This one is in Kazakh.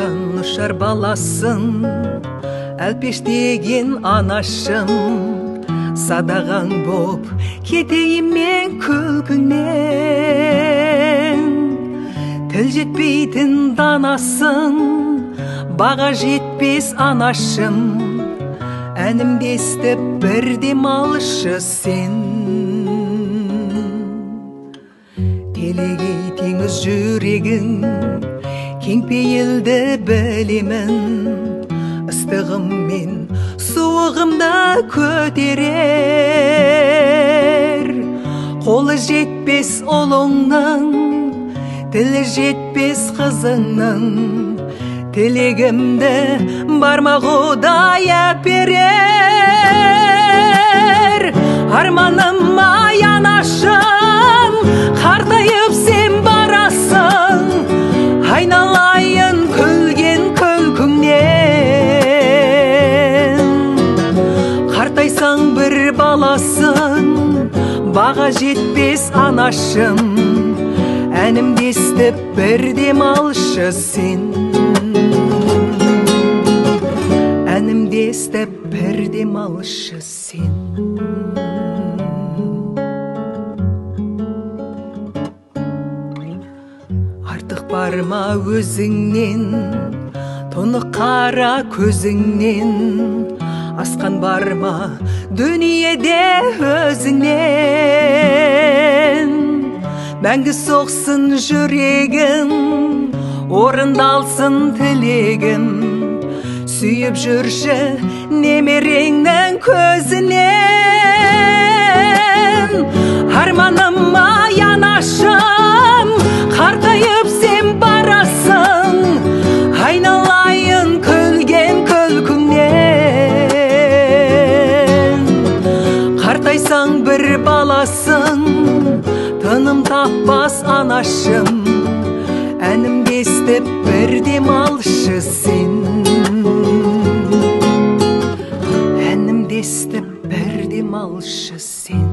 Артан ұшар баласын, әлпештеген анашым, садағаң боп кетейін мен күлкіңнен. Тіл жетпейтін данасың, баға жетпес анашым, әнімді естіп бірдем алшы сен. Телегей теңіз жүрегің, кең пейілді білемін, ыстығым мен суығымда көтерер. Қолы жетпес ұлыңның, тілі жетпес қызыңның, тілегімді барма Құдай әперер. Арманым аян ашым, қартайып сен барасың, айналайын күлген күлкіңнен. Қартайсаң бір баласың, баға жетпес анашым, әнімді естіп бірдем алшы сен. Әнімді естіп бірдем алшы сен. Артық барма өзіңнен, тұнық қара көзіңнен, асқан барма дүниеде өзіңнен. Мәңгі соқсын жүрегім, орындалсын тілегім, сүйіп жүрші немереңнің көзінен. Арманым аян ашым, қартайып сен барасың, айналайын күлген күлкіңнен. Қартайсаң бір баласың, тыным таппас анашым, әнімді естіп бірдем алшы сен. Әнімді естіп бірдем алшы сен.